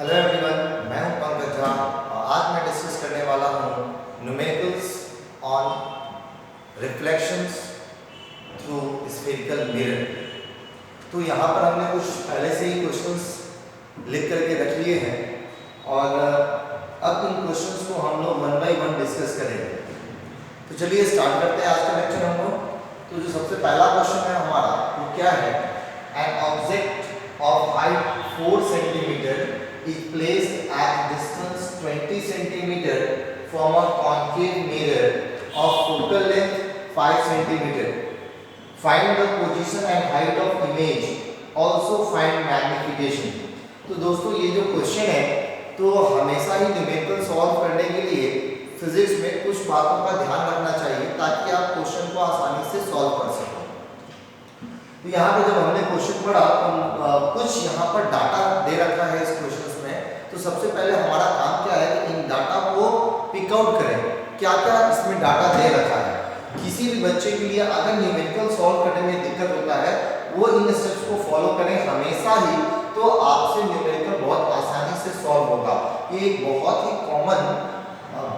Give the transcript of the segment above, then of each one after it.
Hello everyone, मैं हूं पंकज झा और आज मैं डिस्कस करने वाला हूं numericals on reflections through spherical mirror. तो यहाँ पर हमने कुछ पहले से ही क्वेश्चंस लिख करके रख लिए हैं और अब इन क्वेश्चंस को हम लोग वन बाय वन डिस्कस करेंगे। तो चलिए स्टार्ट करते हैं आज का लेक्चर हम लोग। तो जो सबसे पहला क्वेश्चन है हमारा वो क्या है? An object of height 4 centimetre is placed at distance 20 centimeter from a concave mirror of focal length 5 centimeter. Find the position and height of image. Also find magnification. तो दोस्तों ये जो क्वेश्चन है तो हमेशा ही न्यूमेरिकल सॉल्व करने के लिए फिजिक्स में कुछ बातों का ध्यान रखना चाहिए ताकि आप क्वेश्चन को आसानी से सॉल्व कर सको। तो यहाँ पे जब हमने क्वेश्चन पढ़ा तो कुछ यहाँ पर डाटा दे रखा है इस क्वेश्चन में। तो सबसे पहले हमारा काम क्या है कि इन डाटा को पिक आउट करें, क्या क्या इसमें डाटा दे रखा है। किसी भी बच्चे के लिए अगर न्यूमेरिकल सॉल्व करने में दिक्कत होता है वो इन स्टेप्स को फॉलो करें हमेशा ही, तो आपसे न्यूमेरिकल बहुत आसानी से सॉल्व होगा। ये एक बहुत ही कॉमन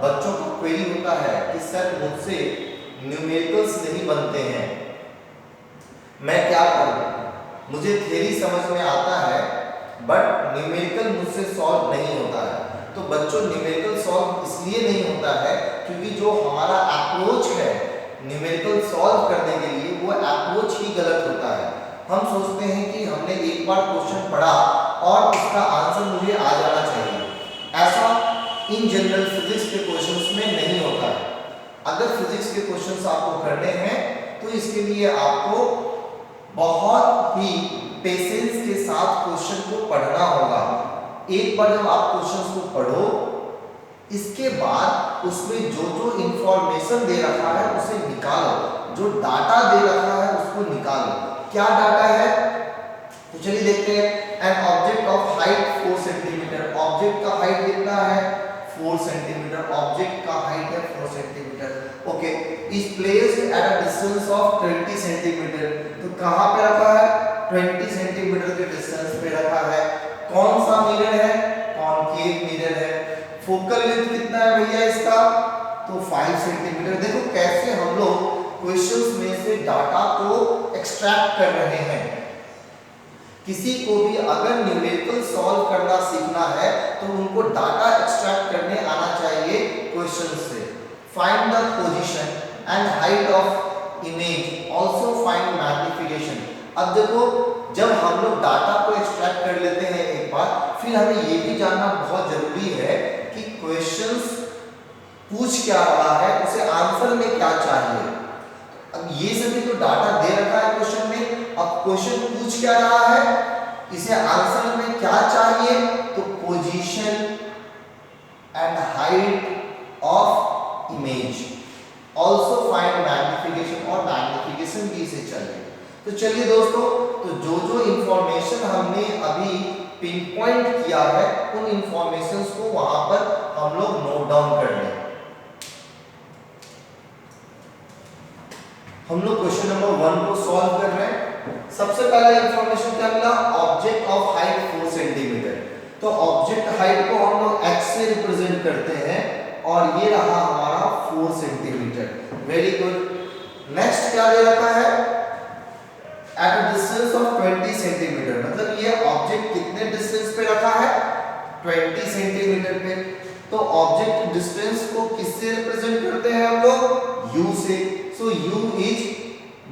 बच्चों को क्वेरी होता है कि सर मुझसे न्यूमेरिकल्स नहीं बनते हैं, मैं क्या करूं? मुझे थ्योरी समझ में आता है बट न्यूमेरिकल मुझसे सॉल्व नहीं होता है। तो बच्चों न्यूमेरिकल सॉल्व इसलिए नहीं होता है क्योंकि जो हमारा अप्रोच है न्यूमेरिकल सॉल्व करने के लिए वो अप्रोच ही गलत होता है। हम सोचते हैं कि हमने एक बार क्वेश्चन पढ़ा और उसका आंसर मुझे आ जाना चाहिए। ऐसा इन जनरल फिजिक्स के क्वेश्चंस में नहीं होता है। अगर फिजिक्स के क्वेश्चंस आपको करने हैं तो इसके लिए आपको बहुत ही पेशेंस के साथ क्वेश्चन को पढ़ना होगा। एक बार जब आप क्वेश्चंस को पढ़ो इसके बाद उसमें जो जो इंफॉर्मेशन दे रखा है उसे निकालो, जो डाटा दे रखा है उसको निकालो। क्या डाटा है तो चलिए देखते हैं। An object of height 4 centimetre, object का हाइट कितना है 4 सेंटीमीटर, ऑब्जेक्ट का हाइट है 4 centimetre. Okay, is placed at a distance of 20 centimetre. तो कहां पे रखा है? 20 सेंटीमीटर के डिस्टेंस पे रखा है। कौन सा मिरर है? कॉनकेव मिरर है। फोकल लेंथ कितना है भैया इसका? तो 5 सेंटीमीटर। देखो कैसे हम लोग क्वेश्चंस में से डाटा को एक्सट्रैक्ट कर रहे हैं। किसी को भी अगर न्यूमेरिकल सॉल्व करना सीखना है तो उनको डाटा एक्सट्रैक्ट करने आना चाहिए क्वेश्चन से। Find the position and height of image, also find magnification. अब देखो जब हम लोग डाटा को एक्सट्रैक्ट कर लेते हैं एक बार, फिर हमें ये भी जानना बहुत जरूरी है कि क्वेश्चंस पूछ क्या रहा है, उसे आंसर में क्या चाहिए। अब ये सभी तो डाटा दे रखा है क्वेश्चन में, अब क्वेश्चन पूछ क्या रहा है, इसे आंसर में क्या चाहिए, तो position and height of image, also find magnification, और मैग्निफिकेशन भी इसे चाहिए। तो चलिए दोस्तों, तो जो जो इंफॉर्मेशन हमने अभी पिन पॉइंट किया है उन इंफॉर्मेशंस को वहां पर हम लोग नोट डाउन कर लें। हम लोग क्वेश्चन नंबर 1 को सॉल्व कर रहे हैं। सबसे पहला इंफॉर्मेशन क्या मिला? Object of height 4 centimetre. तो ऑब्जेक्ट हाइट को हम लोग x से रिप्रेजेंट करते हैं और ये रहा हमारा 4 सेंटीमीटर। Very good. नेक्स्ट क्या दे रखा है? At a distance of 20 centimetre, मतलब ये ऑब्जेक्ट कितने डिस्टेंस पे रखा है? 20 सेंटीमीटर पे। तो ऑब्जेक्ट डिस्टेंस को किससे रिप्रेजेंट करते हैं हम लोग? u से। सो u इज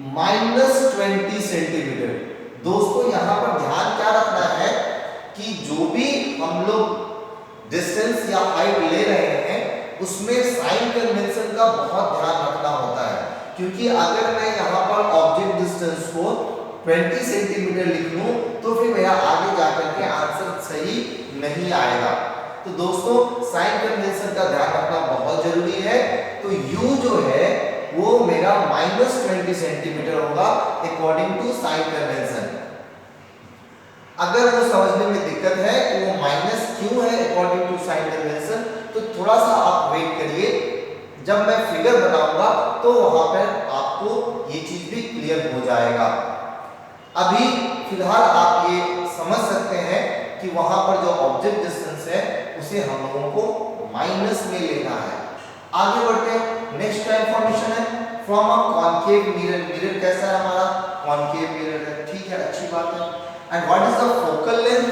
-20 सेंटीमीटर। दोस्तों यहाँ पर ध्यान क्या रखना है कि जो भी हम लोग डिस्टेंस या हाइट ले रहे हैं उसमें साइन कन्वेंशन का बहुत ध्यान रखना होता है, क्योंकि अगर मैं यहाँ पर ऑब्जेक्ट डिस्टेंस को 20 सेंटीमीटर लिख लूं तो फिर मेरा आगे जाकर के आंसर सही नहीं आएगा। तो दोस्तों साइन कन्वेंशन का ध्यान रखना बहुत जरूरी है। तो u जो है वो मेरा -20 सेंटीमीटर होगा अकॉर्डिंग टू साइन कन्वेंशन। अगर वो समझने में दिक्कत है कि वो माइनस क्यों है अकॉर्डिंग टू साइन कन्वेंशन, तो थोड़ा सा आप वेट करिए, जब मैं फिगर बनाऊंगा तो वहां पर आपको ये चीज भी क्लियर हो जाएगा। अभी फिलहाल आप ये समझ सकते हैं कि वहां पर जो ऑब्जेक्ट डिस्टेंस है उसे हम लोगों को माइनस में लेना है। आगे बढ़ते हैं, नेक्स्ट क्या इंफॉर्मेशन है, from a concave mirror, mirror कैसा है हमारा, कॉनकेव मिरर है, ठीक है, अच्छी बात है। And what is the focal length,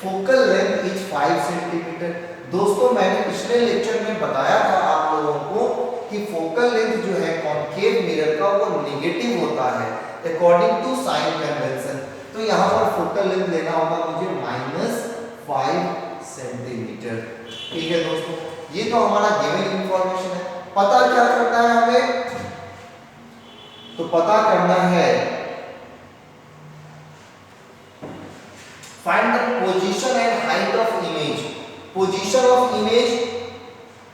focal length is 5 centimetre. दोस्तों मैंने पिछले लेक्चर में बताया था आप लोगों को कि फोकल लेंथ जो है कॉनकेव मिरर का वो नेगेटिव होता है अकॉर्डिंग टू साइन कन्वेंशन। तो यहाँ पर फोकल लेंथ लेना होगा मुझे -5 सेंटीमीटर। ठीक है दोस्तों, ये तो हमारा गिवन इंफॉर्मेशन है। पता क्या करना है हमें, तो पता करना है find the position and height of image. Position of image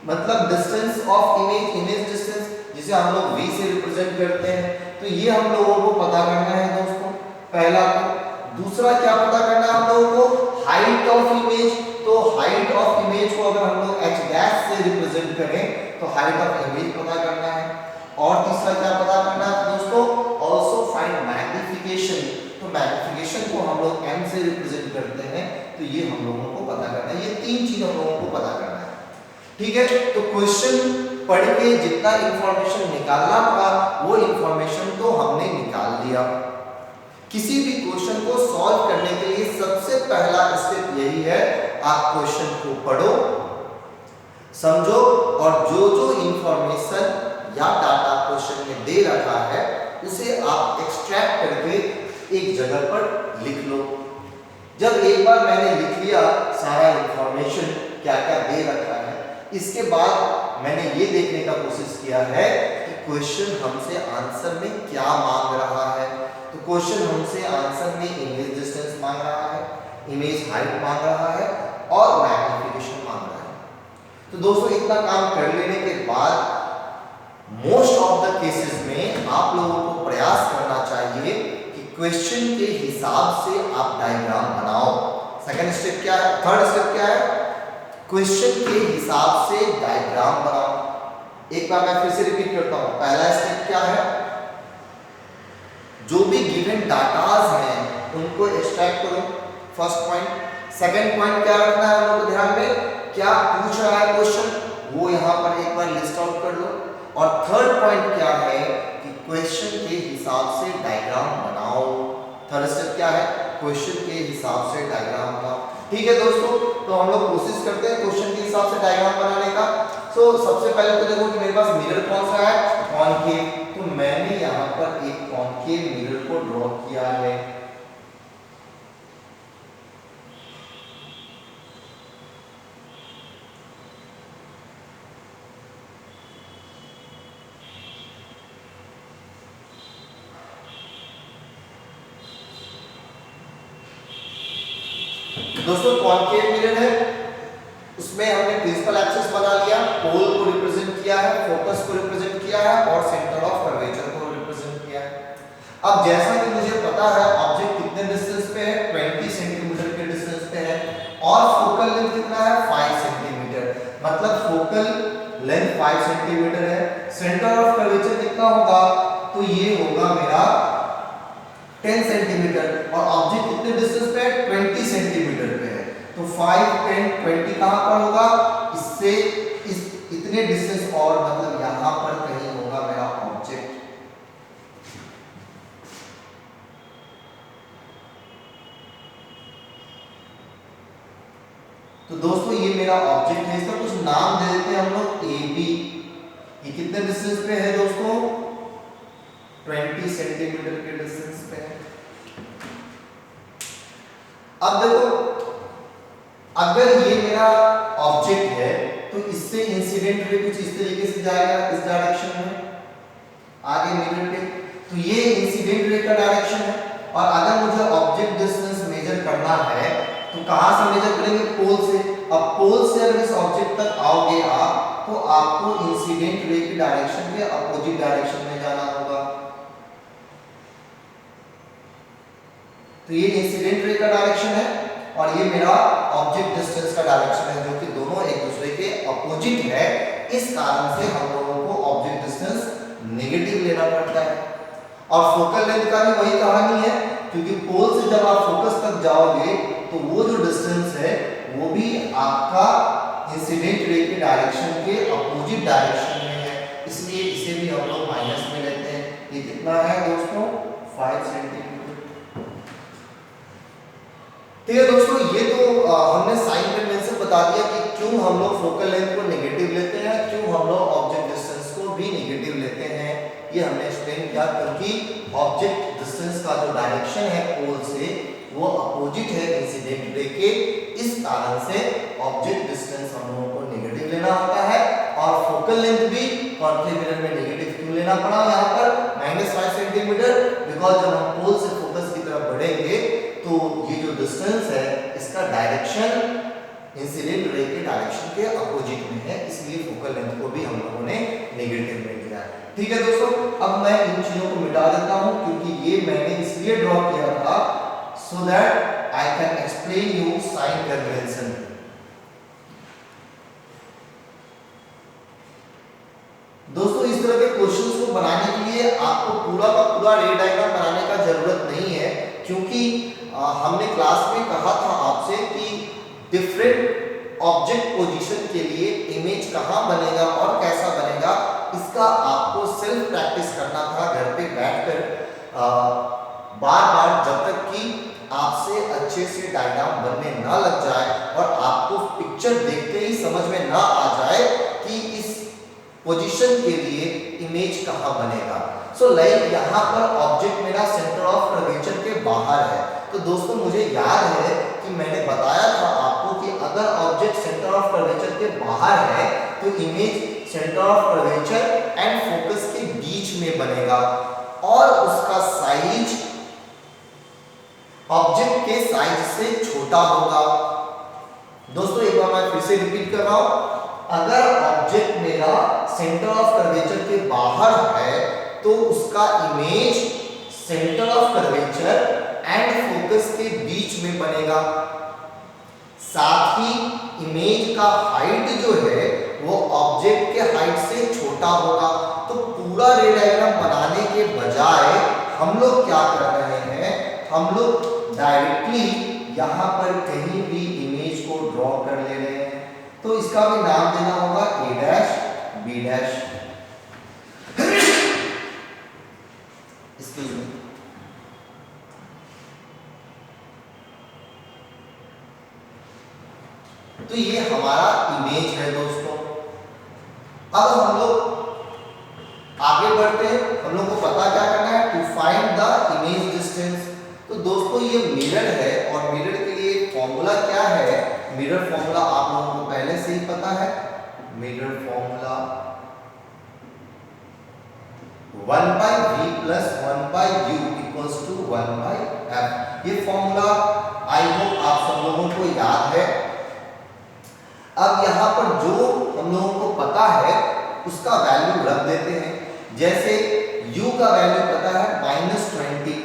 मतलब distance of image, image distance जिसे हम लोग v से रिप्रेजेंट करते हैं, तो ये हम लोगों को पता करना है दोस्तों, पहला। तो दूसरा क्या पता करना है हम लोगों को, हाइट ऑफ इमेज। तो हाइट ऑफ इमेज को अगर हम लोग h डैश से रिप्रेजेंट करें तो हाइट ऑफ इमेज पता करना है। और तीसरा क्या पता करना है दोस्तों, ऑल्सो फाइंड मैग्निफिकेशन। तो मैग्निफिकेशन को हम लोग m से रिप्रेजेंट करते हैं, तो ये हम लोगों को पता करना है। ये तीन चीज हम लोगों को पता करना है, ठीक है। तो क्वेश्चन पढ़ के जितना इंफॉर्मेशन निकालना था वो इंफॉर्मेशन तो हमने निकाल लिया। किसी भी क्वेश्चन को सॉल्व करने के लिए सबसे पहला स्टेप यही है, आप क्वेश्चन को पढ़ो, समझो और जो जो इंफॉर्मेशन या डाटा क्वेश्चन में दे रखा है उसे आप एक्सट्रैक्ट करके एक जगह पर लिख लो। जब एक बार मैंने लिख लिया सारा इंफॉर्मेशन क्या क्या दे रखा है, इसके बाद मैंने ये देखने का कोशिश किया है कि क्वेश्चन हमसे आंसर में क्या मांग रहा है। तो क्वेश्चन हमसे आंसर में इमेज डिस्टेंस मांग रहा है, इमेज हाइट मांग रहा है और मैग्निफिकेशन मांग रहा है। तो दोस्तों इतना काम कर लेने के बाद मोस्ट ऑफ द केसेस में आप लोगों को प्रयास करना चाहिए कि क्वेश्चन के हिसाब से आप डायग्राम बनाओ। सेकंड स्टेप क्या है, थर्ड स्टेप क्या है, क्वेश्चन के हिसाब से डायग्राम बनाओ। एक बार मैं फिर से रिपीट करता हूं, पहला स्टेप क्या है, जो भी गिवन डाटाज हैं उनको एक्सट्रैक्ट करो, फर्स्ट पॉइंट। सेकंड पॉइंट क्या रखना है हम लोग को ध्यान में, क्या पूछ रहा है क्वेश्चन वो यहां पर एक बार लिस्ट आउट कर लो। और थर्ड पॉइंट क्या है कि क्वेश्चन के हिसाब से डायग्राम बनाओ। थर्ड स्टेप क्या है, क्वेश्चन के हिसाब से डायग्राम बनाओ। ठीक है दोस्तों, तो हम लोग कोशिश करते हैं क्वेश्चन के हिसाब से डायग्राम बनाने का। सो सबसे पहले तो देखो कि मेरे पास मिरर कौन सा है, कॉनकेव। तो मैंने यहाँ पर एक कॉनकेव मिरर को ड्रॉ किया है। दोस्तों कॉनकेव मिरर है, उसमें हमने प्रिंसिपल एक्सिस बना लिया, पोल को रिप्रेजेंट किया है, फोकस को रिप्रेजेंट किया है और सेंटर ऑफ कर्वेचर को रिप्रेजेंट किया है। अब जैसा कि मुझे पता है ऑब्जेक्ट कितने डिस्टेंस पे है, 20 सेंटीमीटर के डिस्टेंस पे है और फोकल लेंथ कितना है, 5 सेंटीमीटर। मतलब फोकल लेंथ 5 सेंटीमीटर है। सेंटर ऑफ कर्वेचर कितना होगा, तो ये होगा मेरा 10 सेंटीमीटर और ऑब्जेक्ट कितने डिस्टेंस पे है, 20 सेंटीमीटर पे है। तो 5, 10, 20 कहां पर होगा, इससे इस इतने डिस्टेंस और मतलब यहां पर कहीं होगा मेरा ऑब्जेक्ट। तो दोस्तों ये मेरा ऑब्जेक्ट है, इसका कुछ नाम दे देते हैं हम लोग ए बी। ये कितने डिस्टेंस पे है दोस्तों, 20 सेंटीमीटर के डिस्टेंस पे है। अब देखो अगर ये मेरा ऑब्जेक्ट है तो इससे इंसिडेंट रे कुछ इस तरीके से जाएगा, इस डायरेक्शन में आगे मिरर के, तो ये इंसिडेंट रे का डायरेक्शन है। और अगर मुझे ऑब्जेक्ट डिस्टेंस मेजर करना है तो कहां से मेजर करेंगे, पोल से। अब पोल से अगर इस ऑब्जेक्ट तक आओगे आप तो आपको इंसिडेंट रे की डायरेक्शन के अपोजिट डायरेक्शन में जाना होगा। तो ये इंसिडेंट रे का डायरेक्शन है और ये मेरा ऑब्जेक्ट डिस्टेंस का डायरेक्शन है, जो कि दोनों एक दूसरे के अपोजिट है। इस कारण से हम लोगों को ऑब्जेक्ट डिस्टेंस नेगेटिव लेना पड़ता है। और फोकल लेंथ का भी वही कहानी है, क्योंकि पोल से जब आप फोकस तक जाओगे तो वो जो डिस्टेंस है वो भी आपका इंसिडेंट रे के डायरेक्शन के अपोजिट डायरेक्शन में है, इसलिए इसे भी हम लोग माइनस में लेते हैं। ये कितना है दोस्तों? 5 सेंटीमीटर। ठीक है दोस्तों, ये तो हमने साइन कन्वेंशन बता दिया कि क्यों हम लोग फोकल लेंथ को नेगेटिव लेते हैं, क्यों हम लोग ऑब्जेक्ट डिस्टेंस को भी नेगेटिव लेते हैं, ये हमने एक्सप्लेन किया। क्योंकि ऑब्जेक्ट डिस्टेंस का जो डायरेक्शन है पोल से वो अपोजिट है इंसिडेंट रे के, इस कारण से ऑब्जेक्ट डिस्टेंस हम लोगों को नेगेटिव लेना होता है। और फोकल लेंथ भी कॉन्केव मिरर में नेगेटिव क्यों लेना पड़ा यहाँ पर -5 सेंटीमीटर? बिकॉज जब हम पोल से फोकस की तरफ बढ़ेंगे तो ये जो डिस्टेंस है इसका डायरेक्शन इंसिडेंट रे के डायरेक्शन के अपोजिट में है, इसलिए फोकल लेंथ को भी हम लोगों ने नेगेटिव में लिया है। ठीक है दोस्तों, अब मैं इन चीजों को मिटा देता हूं क्योंकि ये मैंने इसलिए ड्रॉ किया था so that I can explain you sign convention. दोस्तों, इस तरह के क्वेश्चंस को बनाने के लिए आपको पूरा का पूरा रे डायग्राम बनाने का जरूरत नहीं है, क्योंकि हमने क्लास में कहा था आपसे कि डिफरेंट ऑब्जेक्ट पोजीशन के लिए इमेज कहाँ बनेगा और कैसा बनेगा, इसका आपको सेल्फ प्रैक्टिस करना था घर पे बैठकर बार बार, जब तक कि आपसे अच्छे से डायग्राम बनने ना लग जाए और आपको पिक्चर देखते ही समझ में ना आ जाए कि इस पोजीशन के लिए इमेज कहाँ बनेगा। सो लाइक यहाँ पर ऑब्जेक्ट मेरा सेंटर ऑफ कर्वेचर के बाहर है, तो दोस्तों मुझे याद है कि मैंने बताया था आपको कि अगर ऑब्जेक्ट सेंटर ऑफ कर्वेचर के बाहर है तो image centre of curvature and focus के बीच में बनेगा और उसका साइज ऑब्जेक्ट के साइज से छोटा होगा। दोस्तों एक बार मैं फिर से रिपीट कर रहा हूं, अगर ऑब्जेक्ट मेरा सेंटर ऑफ कर्वेचर के बाहर है तो उसका image centre of curvature and focus के बीच में बनेगा। साथ ही इमेज का हाइट जो है वो ऑब्जेक्ट के हाइट से छोटा होगा। तो पूरा रे डायग्राम बनाने के बजाय हम लोग क्या कर रहे हैं, हम लोग डायरेक्टली यहाँ पर कहीं भी इमेज को ड्रॉ कर ले रहे हैं। तो इसका भी नाम देना होगा A dash B dash. Excuse me, तो ये हमारा इमेज है दोस्तों। अब हम लोग आगे बढ़ते हैं, हम लोग को पता क्या करना है, to find the image distance. तो दोस्तों ये मिरर है और मिरर के लिए फॉर्मूला क्या है, मिरर फॉर्मूला आप लोगों को पहले से ही पता है। Mirror formula 1/v + 1/u = 1/f। ये फॉर्मूला आई होप आप सब लोगों को याद है। अब यहाँ पर जो हम लोगों को पता है उसका वैल्यू रख देते हैं। जैसे u का वैल्यू पता है -20,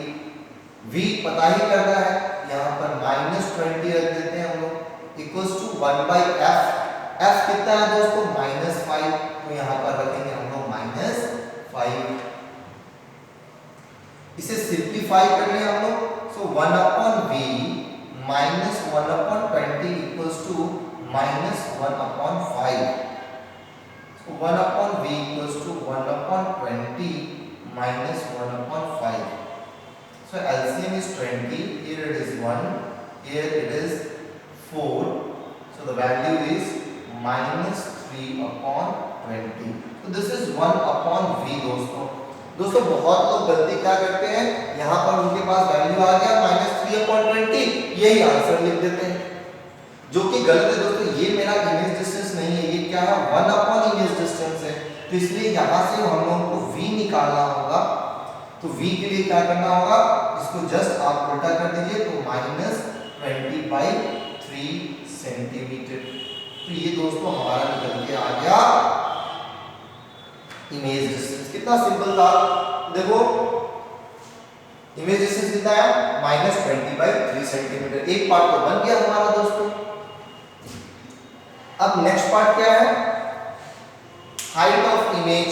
v पता ही करना है, यहाँ पर -20 रख देते हैं हम लोग = 1/f। f कितना है दोस्तों? -5, तो यहाँ पर रखेंगे हम लोग -5। इसे सिंप्लीफाई कर लें हम लोग, सो 1/v - 1/20 = -1/5। So 1/v = 1/20 - 1/5. So LCM is 20. Here it is 1. Here it is 4. So the value is -3/20. So this is 1/v दोस्तों बहुत लोग गलती क्या करते हैं, यहाँ पर उनके पास वैल्यू आ गया -3/20, यही आंसर लिख देते हैं, जो कि गलत है दोस्तों। ये मेरा इमेज डिस्टेंस नहीं है, ये क्या है, 1/इमेज डिस्टेंस है। तो इसलिए यहाँ से हम लोगों को v निकालना होगा। तो v के लिए क्या करना होगा, इसको जस्ट आप उल्टा कर दीजिए, तो -20/3 सेंटीमीटर। तो ये दोस्तों हमारा निकल के आ गया इमेज डिस्टेंस। कितना सिंपल था, देखो इमेज डिस्टेंस कितना है, -20/3 सेंटीमीटर। एक पार्ट तो बन गया हमारा दोस्तों। अब नेक्स्ट पार्ट क्या है, हाइट ऑफ इमेज।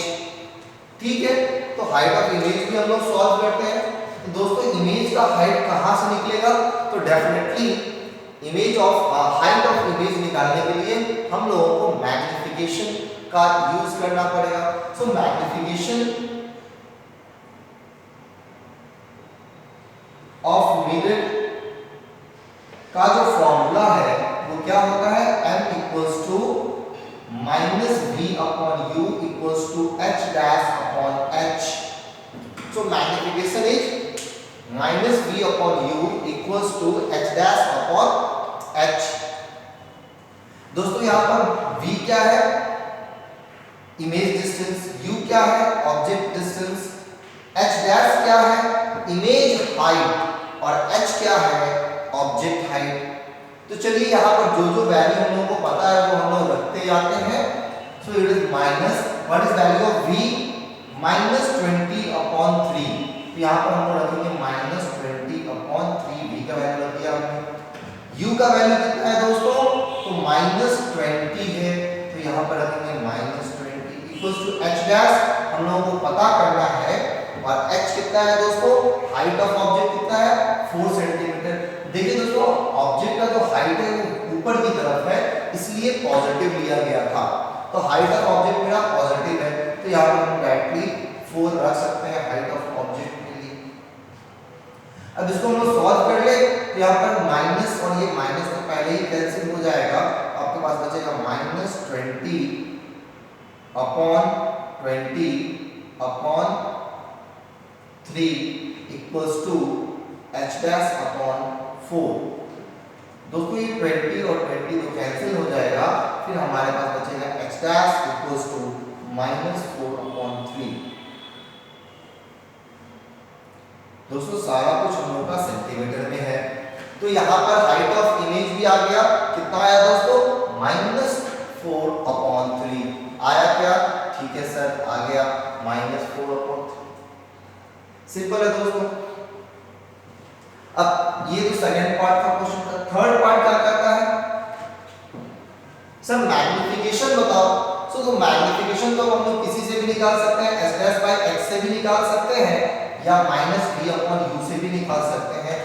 ठीक है, तो हाइट ऑफ इमेज भी हम लोग सॉल्व करते हैं। तो दोस्तों इमेज का हाइट कहां से निकलेगा, तो definitely image of height of image निकालने के लिए हम लोगों को मैग्निफिकेशन का यूज करना पड़ेगा। सो मैग्निफिकेशन ऑफ मिरर का जो फॉर्मूला है वो क्या होता है, m equals to minus V upon U equals to h dash upon h। So magnification is minus V upon U equals to h dash upon h। दोस्तों यहाँ पर v क्या है, इमेज डिस्टेंस, u क्या है, ऑब्जेक्ट डिस्टेंस, h डैश क्या है, image height, और h क्या है, ऑब्जेक्ट हाइट। तो चलिए यहाँ पर जो जो वैल्यू हम लोगों को पता है वो हम लोग रखते जाते हैं। So it is minus, what is value of v, minus 20 upon 3। तो यहाँ पर हम लोग रखेंगे माइनस 20 अपॉन 3, v का वैल्यू रख दिया हमने। u का वैल्यू कितना है दोस्तों, तो माइनस 20 है, तो यहाँ पर रखेंगे minus 20 equals to h dash, हम लोगों को पता करना है, और h कितना है दोस्तों, हाइट ऑफ ऑब्जेक्ट कितना है, 4 सेंटीमीटर। देखिए दोस्तों ऑब्जेक्ट का जो हाइट है वो ऊपर की तरफ है, इसलिए पॉजिटिव लिया गया था, तो हाइट ऑफ ऑब्जेक्ट मेरा पॉजिटिव है, तो यहाँ पर हम डायरेक्टली 4 रख सकते हैं हाइट ऑफ ऑब्जेक्ट के लिए। अब इसको हम लोग सॉल्व कर ले, तो यहाँ पर माइनस और ये माइनस तो पहले ही कैंसिल हो जाएगा, आपके पास बचेगा minus 20 upon 3 equals to h dash upon 4। दोस्तों ये 20 और 20 तो कैंसिल हो जाएगा, फिर हमारे पास बचेगा h dash equals to minus 4 upon 3। दोस्तों सारा कुछ हम लोग का सेंटीमीटर में है, तो यहाँ पर हाइट ऑफ इमेज भी आ गया, कितना आया दोस्तों, माइनस 4 अपॉन 3 आया क्या, ठीक है सर आ गया माइनस 4 अपॉन 3। सिंपल है दोस्तों। अब ये तो सेकंड पार्ट था क्वेश्चन का, थर्ड पार्ट क्या कहता है, सर मैग्निफिकेशन बताओ। सो तो मैग्निफिकेशन तो हम लोग किसी से भी निकाल सकते हैं, s डैश बाय x से भी निकाल सकते हैं, या माइनस v अपॉन u से भी निकाल सकते हैं,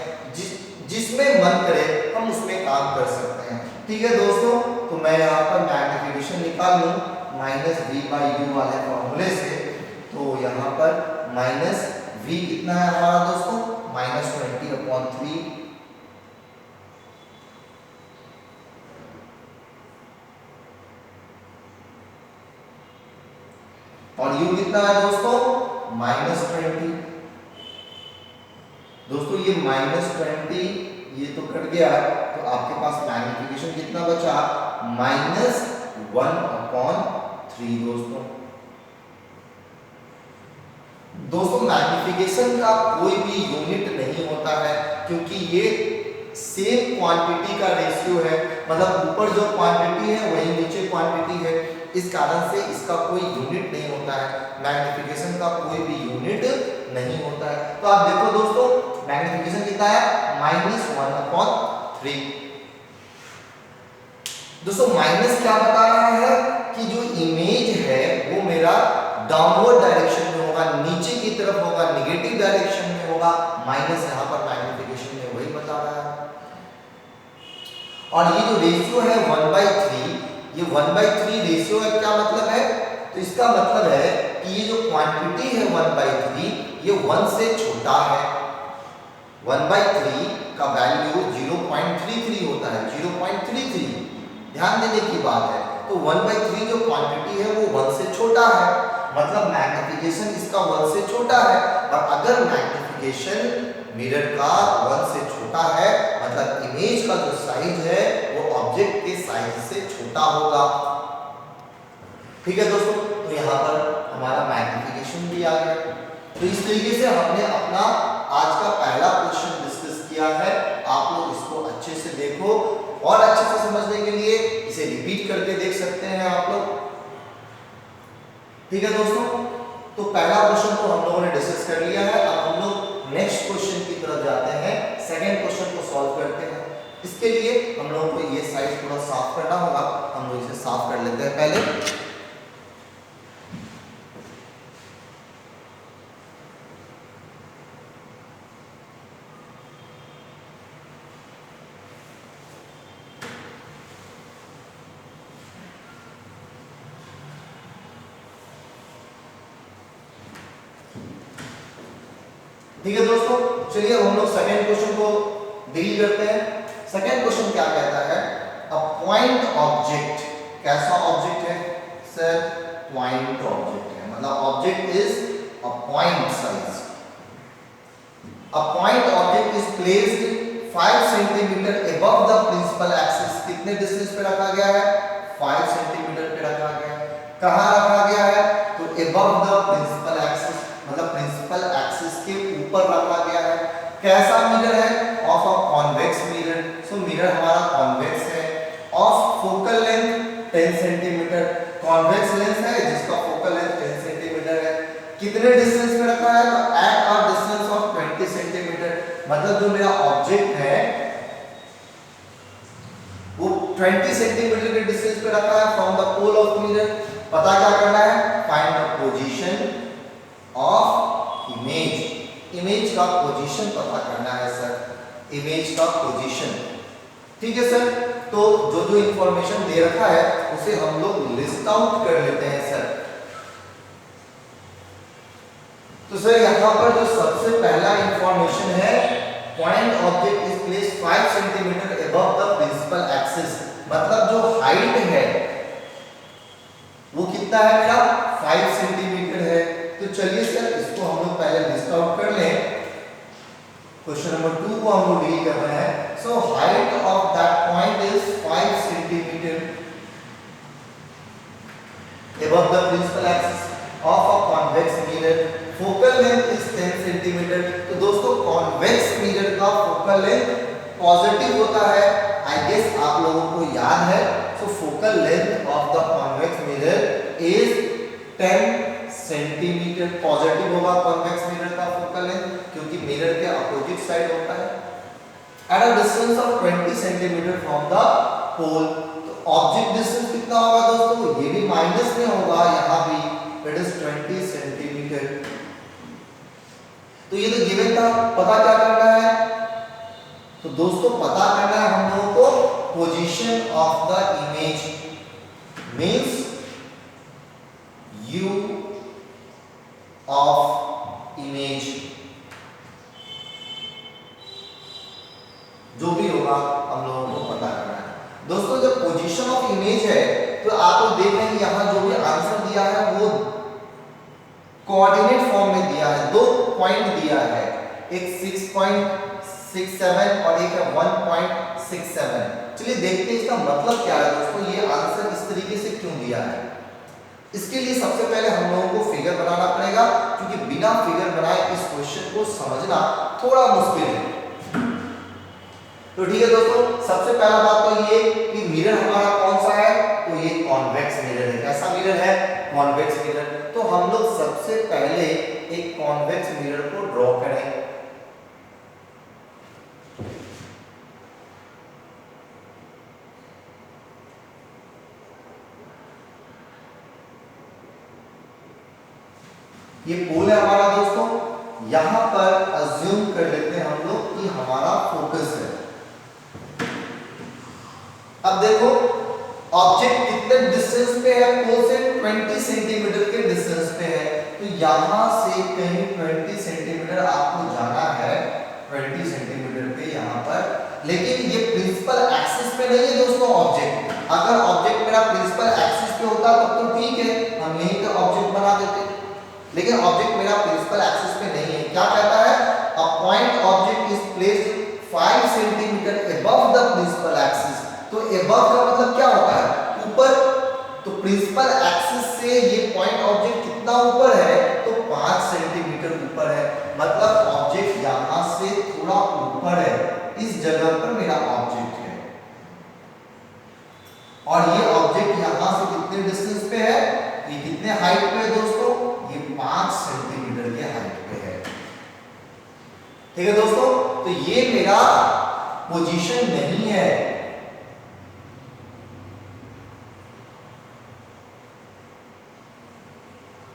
जिसमें मन करे हम उसमें काम कर सकते हैं। ठीक है दोस्तों, तो मैं यहाँ पर मैग्निफिकेशन निकाल लूँ माइनस v बाई यू वाले फॉर्मूले से, तो यहाँ पर माइनस v कितना है हमारा दोस्तों, माइनस 20 अपॉन 3, और u कितना है दोस्तों, माइनस 20। दोस्तों ये माइनस 20 ये तो कट गया, तो आपके पास मैग्निफिकेशन कितना बचा, माइनस 1 अपॉन 3। दोस्तों मैग्निफिकेशन का कोई भी यूनिट नहीं होता है, क्योंकि ये सेम क्वांटिटी का रेशियो है, मतलब ऊपर जो क्वांटिटी है वही नीचे क्वांटिटी है, इस कारण से इसका कोई यूनिट नहीं होता है, मैग्निफिकेशन का कोई भी यूनिट नहीं होता है। तो आप देखो दोस्तों मैग्निफिकेशन कितना है, माइनस 1 अपॉन 3। दोस्तों माइनस क्या बता रहा है कि जो इमेज है वो मेरा डाउनवर्ड डायरेक्शन में होगा, नीचे की तरफ होगा, निगेटिव डायरेक्शन में होगा, माइनस यहाँ पर मैग्निफिकेशन में वही बता रहा है। और ये जो रेशियो है 1/3, ये 1/3 रेशियो है, क्या मतलब है, तो इसका मतलब है कि ये जो क्वांटिटी है 1/3 ये 1 से छोटा है। 1/3 का वैल्यू 0.33 होता है, 0.33, ध्यान देने की बात है। तो 1/3 जो क्वांटिटी है वो 1 से छोटा है, मतलब मैग्निफिकेशन इसका 1 से छोटा है, और अगर मैग्निफिकेशन मिरर का 1 से छोटा है मतलब इमेज का जो साइज है वो ऑब्जेक्ट के साइज से छोटा होगा। ठीक है दोस्तों, तो यहाँ पर हमारा मैग्निफिकेशन भी आ गया। तो इस तरीके से हमने अपना आज का पहला क्वेश्चन डिस्कस किया है। आप लोग इसको अच्छे से देखो, और अच्छे से समझने के लिए इसे रिपीट करके देख सकते हैं आप लोग। ठीक है दोस्तों, तो पहला क्वेश्चन तो हम लोगों ने डिस्कस कर लिया है। अब हम लोग नेक्स्ट क्वेश्चन की तरफ जाते हैं, सेकंड क्वेश्चन को सॉल्व करते हैं। इसके लिए हम लोगों को ये साइड थोड़ा साफ करना होगा, हम लोग इसे साफ कर लेते हैं पहले। ठीक है दोस्तों, चलिए अब हम लोग सेकंड क्वेश्चन को डील करते हैं। सेकंड क्वेश्चन क्या कहता है, अ पॉइंट ऑब्जेक्ट, कैसा ऑब्जेक्ट है सर, पॉइंट ऑब्जेक्ट है, मतलब object is a point size. A point object is placed 5 centimetre above the principal axis, कितने डिस्टेंस पे रखा गया है, 5 सेंटीमीटर पे रखा गया है। कहां रखा गया है, तो अबव द प्रिंसिपल एक्सिस, मतलब प्रिंसिपल एक्सिस के ऊपर रखा गया है। कैसा मिरर है, of a convex mirror, so mirror हमारा कॉन्वेक्स है। Of focal length 10 centimetre, convex lens है जिसका फोकल लेंथ 10 सेंटीमीटर है। कितने डिस्टेंस पे रखा है, तो eight a distance of 20 centimetre, मतलब जो मेरा ऑब्जेक्ट है वो 20 सेंटीमीटर के डिस्टेंस पे रखा है from the pole of mirror. पता क्या करना है, find the position of image, image का पोजीशन पता करना है सर, इमेज का पोजीशन। ठीक है सर, तो जो जो इंफॉर्मेशन दे रखा है उसे हम लोग लिस्ट आउट कर लेते हैं सर। तो सर यहां पर जो सबसे पहला इंफॉर्मेशन है, point object is placed 5 centimetre above the principal axis, मतलब जो हाइट है वो कितना है मेरा, 5 सेंटीमीटर है। तो चलिए सर इसको हम लोग पहले लिस्ट आउट कर लें। क्वेश्चन नंबर 2 को हम लोग डील कर रहे हैं। So height of that point is 5 centimetre above the principal axis of a convex mirror, focal length is 10 centimetre. तो दोस्तों कॉन्वेक्स मिरर का फोकल लेंथ पॉजिटिव होता है, आई गेस आप लोगों को याद है। So focal length of the convex mirror is 10 centimetre, positive होगा कॉन्वेक्स मिरर का फोकल लेंथ, क्योंकि मिरर के अपोजिट साइड होता है। At a distance of 20 centimetre from the pole, तो ऑब्जेक्ट डिस्टेंस कितना होगा दोस्तों, ये भी माइनस में होगा, यहां भी इट इज 20 सेंटीमीटर। तो ये तो गिवन था, पता क्या करना है, तो दोस्तों पता करना है हम लोगों को position of the image, means view of image, जो भी होगा हम लोगों को पता करना है। दोस्तों जब पोजीशन ऑफ इमेज है तो आप लोग देख रहे हैं यहां जो भी आंसर दिया है वो कोऑर्डिनेट फॉर्म में दिया है, दो पॉइंट दिया है, एक 6.67 और एक है 1.67। चलिए देखते हैं इसका मतलब क्या है दोस्तों, ये आंसर इस तरीके से क्यों दिया है। इसके लिए सबसे पहले हम लोगों को फिगर बनाना पड़ेगा, क्योंकि बिना फिगर बनाए इस क्वेश्चन को समझना थोड़ा मुश्किल है। तो ठीक है दोस्तों, सबसे पहला बात तो ये कि मिरर हमारा कौन सा है, तो ये कॉन्वेक्स मिरर है। कैसा मिरर है, कॉन्वेक्स मिरर। तो हम लोग सबसे पहले एक कॉन्वेक्स मिरर को ड्रॉ करें। ये पोल है हमारा दोस्तों, यहां पर अज्यूम कर लेते हैं हम लोग कि हमारा फोकस है। अब देखो ऑब्जेक्ट कितने डिस्टेंस पे है पोल से, 20 सेंटीमीटर के डिस्टेंस पे है। तो यहां से कहीं 20 सेंटीमीटर आपको जाना है, 20 सेंटीमीटर पे यहां पर, लेकिन ये प्रिंसिपल एक्सिस पे नहीं है दोस्तों ऑब्जेक्ट। अगर ऑब्जेक्ट मेरा प्रिंसिपल एक्सिस पे होता तब तो ठीक है, हम यहीं पे ऑब्जेक्ट बना देते, लेकिन ऑब्जेक्ट मेरा प्रिंसिपल एक्सिस पे नहीं है। क्या कहता है, a point object is placed 5 centimetre above the principal axis. तो अबव का मतलब क्या होता है, ऊपर। तो प्रिंसिपल एक्सिस से ये पॉइंट ऑब्जेक्ट कितना ऊपर है, तो 5 सेंटीमीटर ऊपर है, मतलब ऑब्जेक्ट यहां से थोड़ा ऊपर है, इस जगह पर मेरा ऑब्जेक्ट है। और ये ऑब्जेक्ट यहां से कितने डिस्टेंस पे है, ये कितने हाइट पे है दोस्तों, ये 5 सेंटीमीटर के हाइट पे है। ठीक है दोस्तों, तो ये मेरा पोजीशन नहीं है।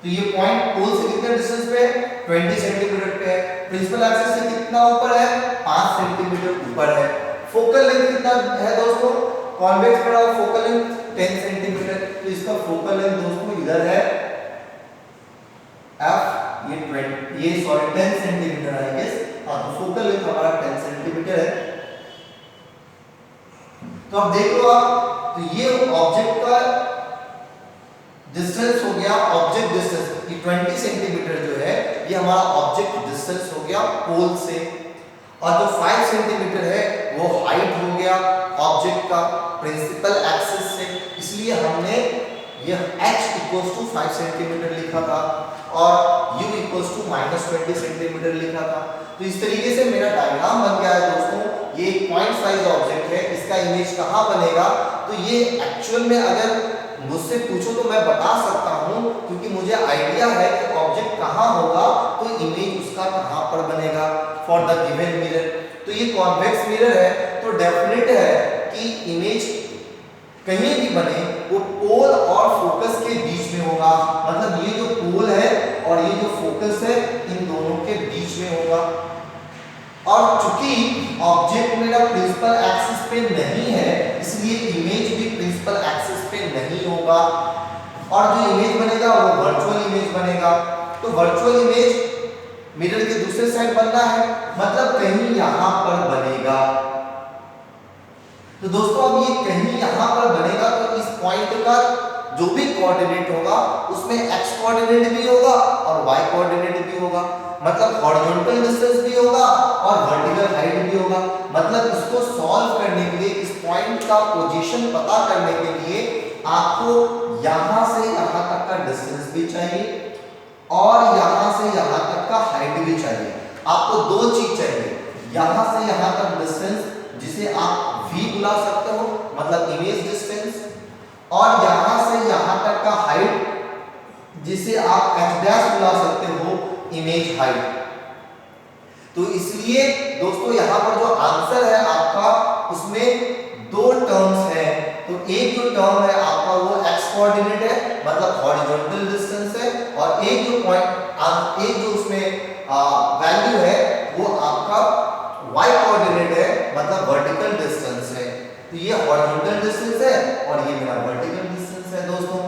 तो ये पॉइंट पोल से कितने डिस्टेंस पे है, 20 सेंटीमीटर पे है। प्रिंसिपल एक्सिस से कितना ऊपर है, 5 सेंटीमीटर ऊपर है। फोकल लेंथ कितना है दोस्तों, कॉन्वेक्स मेरा फोकल लेंथ 10 सेंटीमीटर। तो इसका फोकल लेंथ दोस्तों इधर है f ये 10 सेंटीमीटर आई गेस। हाँ, तो फोकल लेंथ हमारा 10 सेंटीमीटर है। तो अब देखो आप, तो ये ऑब्जेक्ट का डिस्टेंस हो गया, ऑब्जेक्ट डिस्टेंस ये 20 सेंटीमीटर जो है ये हमारा ऑब्जेक्ट डिस्टेंस हो गया पोल से, और जो 5 सेंटीमीटर है वो हाइट हो गया ऑब्जेक्ट का प्रिंसिपल एक्सिस से। इसलिए हमने ये h इक्वल्स टू 5 सेंटीमीटर लिखा था और u इक्वल्स टू -20 सेंटीमीटर लिखा था। तो इस तरीके से मेरा डायग्राम बन गया है दोस्तों। ये एक पॉइंट साइज ऑब्जेक्ट है, इसका इमेज कहाँ बनेगा, तो ये एक्चुअल में अगर मुझसे पूछो तो मैं बता सकता हूँ, क्योंकि मुझे आइडिया है कि ऑब्जेक्ट कहाँ होगा तो इमेज उसका कहाँ पर बनेगा फॉर द गिवन मिरर। तो ये कॉन्वेक्स मिरर है, तो डेफिनेट है कि इमेज कहीं भी बने वो पोल और फोकस के बीच में होगा। मतलब ये जो पोल है और ये जो फोकस है इन दोनों के बीच में होगा। और चूंकि ऑब्जेक्ट मेरा प्रिंसिपल एक्सिस पे नहीं है, इसलिए इमेज भी प्रिंसिपल एक्सिस पे नहीं होगा, और जो इमेज बनेगा वो वर्चुअल इमेज बनेगा। तो वर्चुअल इमेज मिरर के दूसरे साइड बनना है, मतलब कहीं यहां पर बनेगा। तो दोस्तों अब ये कहीं यहां पर बनेगा, तो इस पॉइंट का जो भी कोऑर्डिनेट होगा उसमें x कोऑर्डिनेट भी होगा और y कोऑर्डिनेट भी होगा। मतलब हॉरिजॉन्टल डिस्टेंस भी होगा और वर्टिकल हाइट भी होगा। मतलब इसको सॉल्व करने के लिए, इस पॉइंट का पोजीशन पता करने के लिए आपको यहां से यहां तक का डिस्टेंस भी चाहिए और यहां से यहां तक का हाइट भी चाहिए। आपको दो चीज चाहिए, यहां से यहां तक डिस्टेंस जिसे आप v बुला सकते हो, मतलब इमेज डिस्टेंस, और यहां से यहां तक का हाइट जिसे आप h डैश बुला सकते हो, इमेज हाइट। तो इसलिए दोस्तों यहां पर जो आंसर है आपका उसमें दो टर्म्स हैं। तो एक जो टर्म है आपका वो x कोऑर्डिनेट है, मतलब हॉरिजॉन्टल डिस्टेंस है, और एक जो पॉइंट एक जो उसमें वैल्यू है वो आपका y कोऑर्डिनेट है, मतलब वर्टिकल डिस्टेंस है। तो ये हॉरिजॉन्टल डिस्टेंस है और ये मेरा वर्टिकल डिस्टेंस है दोस्तों।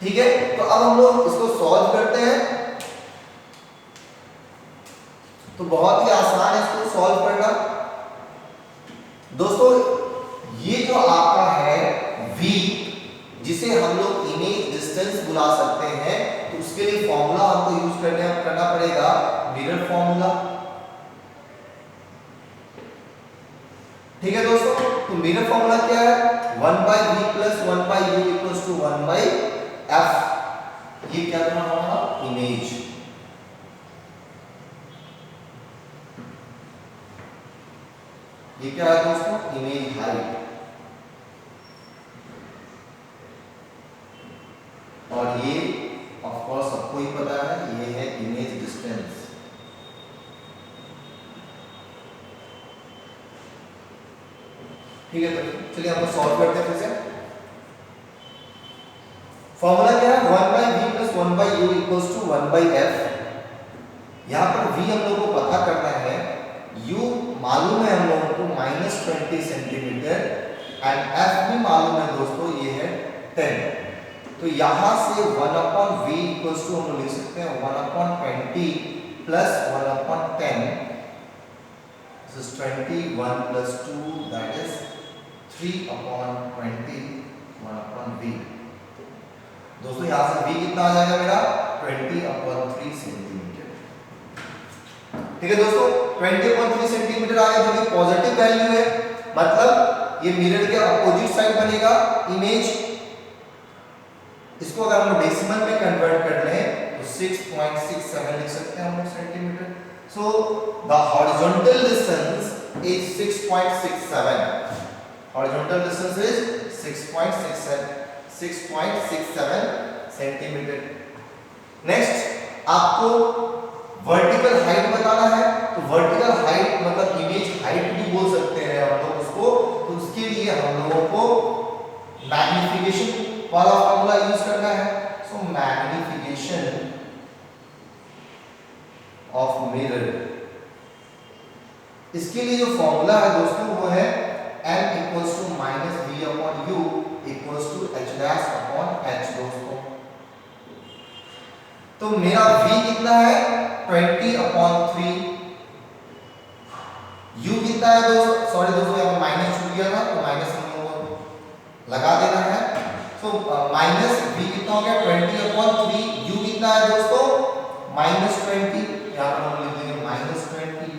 ठीक है, तो अब हम लोग इसको सॉल्व करते हैं। तो बहुत ही आसान है इसको सॉल्व करना दोस्तों। ये जो आपका है v, जिसे हम लोग इमेज डिस्टेंस बुला सकते हैं, तो उसके लिए फॉर्मूला हमको यूज करना पड़ेगा मिरर फॉर्मूला। ठीक है दोस्तों, तो मिरर फॉर्मूला क्या है, 1/v + 1/u = 1/f। ये क्या था हमारा इमेज। ये क्या है दोस्तों, इमेज हाइट, और ये ऑफ कोर्स सबको ही पता है ये है इमेज डिस्टेंस। ठीक है, तो चलिए हम लोग सॉल्व करते हैं फिर से। फॉर्मूला क्या है, 1/v + 1/u = 1/f। यहाँ पर v हम लोग को पता करना है, u मालूम है हम लोगों को -20 सेंटीमीटर, एंड f भी मालूम है दोस्तों, ये है 10। तो यहाँ से 1/v = हम लोग लिख सकते हैं 1/20 + 1/10। This is 21 + 2, that is 3/20, 1/v। दोस्तों यहाँ से v कितना आ जाएगा मेरा, 20/3 सेंटीमीटर। ठीक है दोस्तों, 20/3 सेंटीमीटर आ गया, जो कि पॉजिटिव वैल्यू है, मतलब ये मिरर के अपोजिट साइड बनेगा इमेज। इसको अगर हम डेसिमल में कन्वर्ट कर लें तो 6.67 लिख सकते हैं हम लोग centimetre. So the horizontal distance is 6.67। Horizontal distance is 6.67 centimetre. Next आपको वर्टिकल हाइट बताना है, तो वर्टिकल हाइट मतलब इमेज हाइट भी बोल सकते हैं हम लोग उसको। तो उसके लिए हम लोगों को मैग्निफिकेशन वाला फॉर्मूला यूज करना है। सो मैग्निफिकेशन ऑफ मिरर, इसके लिए जो फॉर्मूला है दोस्तों वो है m = -v/u = h' h दोस्तों। तो मेरा v कितना है 20/3, u कितना है दोस्तों, सॉरी दोस्तों यहाँ पे माइनस छूट गया था, तो माइनस हम लोगों को लगा देना है। तो माइनस v कितना हो गया 20/3, u कितना है दोस्तों -20, यहाँ पर हम लिख देंगे -20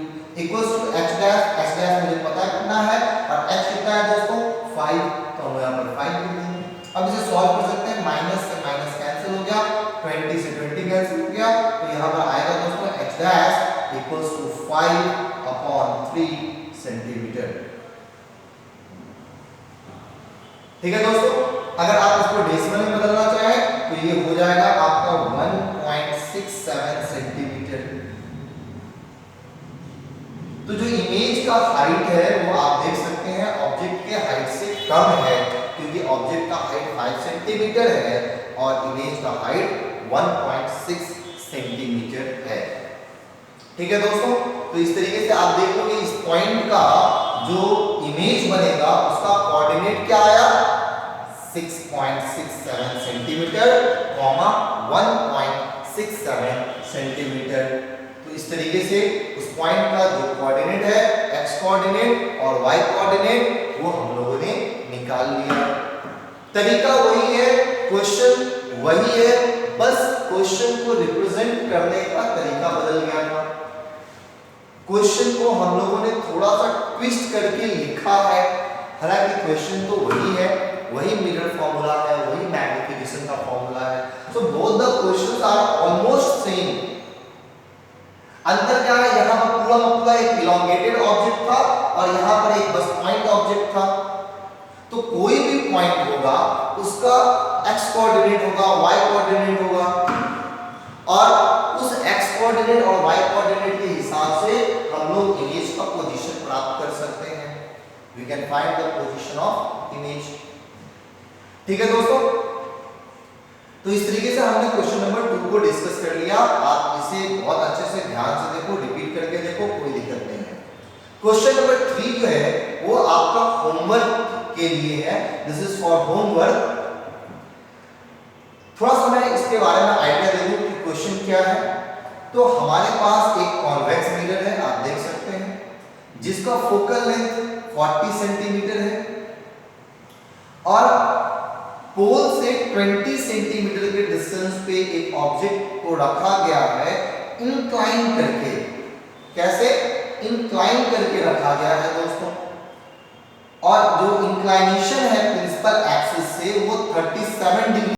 equals to h dash, h dash मुझे पता है कितना है और h कितना है दोस्तों 5, तो हम यहाँ पर 5 लिख देंगे। अब इसे सॉल्व कर सकते हैं, माइनस से माइनस कैंसिल हो गया, 20 से 20 कैंसिल हो गया, तो यहाँ पर आएगा दोस्तों h dash equals to 5/3 centimetre. ठीक है दोस्तों, अगर आप इसको डेसिमल में बदलना चाहें तो ये हो जाएगा आपका 1.67 सेंटीमीटर। तो जो इमेज का हाइट है वो आप देख सकते हैं ऑब्जेक्ट के हाइट से कम है, क्योंकि ऑब्जेक्ट का हाइट 5 सेंटीमीटर है और इमेज का हाइट 1.6 सेंटीमीटर है। ठीक है दोस्तों, तो इस तरीके से आप देख लो कि इस पॉइंट का जो इमेज बनेगा उसका कोऑर्डिनेट क्या आया 6.67 सेंटीमीटर, 1.67 सेंटीमीटर। तो इस तरीके से उस पॉइंट का जो कोऑर्डिनेट है x कोऑर्डिनेट और y कोऑर्डिनेट वो हम लोगों ने निकाल लिया। तरीका वही है, क्वेश्चन वही है, बस क्वेश्चन को रिप्रेजेंट करने का तरीका बदल गया था। क्वेश्चन को हम लोगों ने थोड़ा सा ट्विस्ट करके लिखा है, हालांकि क्वेश्चन तो वही है, वही मिरर फॉर्मूला है, वही मैग्निफिकेशन का फॉर्मूला है। So both the questions are almost same. अंतर क्या है, यहाँ पर पूरा एक इलॉन्गेटेड ऑब्जेक्ट था और यहाँ पर एक बस पॉइंट ऑब्जेक्ट था। तो कोई भी पॉइंट होगा उसका x कोऑर्डिनेट होगा, y कोऑर्डिनेट होगा और उस x कोऑर्डिनेट और y कोऑर्डिनेट के हिसाब से हम लोग इमेज का पोजीशन प्राप्त कर सकते हैं। We can find the position of image. ठीक है दोस्तों, तो इस तरीके से हमने क्वेश्चन नंबर 2 को डिस्कस कर लिया। आप इसे बहुत अच्छे से ध्यान से देखो, रिपीट करके देखो, कोई दिक्कत नहीं है। क्वेश्चन नंबर 3 जो है वो आपका होमवर्क के लिए है, दिस इज फॉर होमवर्क। थोड़ा सा मैं इसके बारे में आइडिया दे दूं कि क्वेश्चन क्या है। तो हमारे पास एक कॉन्वेक्स मिरर है, आप देख सकते हैं, जिसका फोकल लेंथ 40 सेंटीमीटर है और पोल से 20 सेंटीमीटर के डिस्टेंस पे एक ऑब्जेक्ट को रखा गया है इंक्लाइन करके। कैसे? इंक्लाइन करके रखा गया है दोस्तों, और जो इंक्लाइनेशन है प्रिंसिपल एक्सिस से वो 37 डिग्री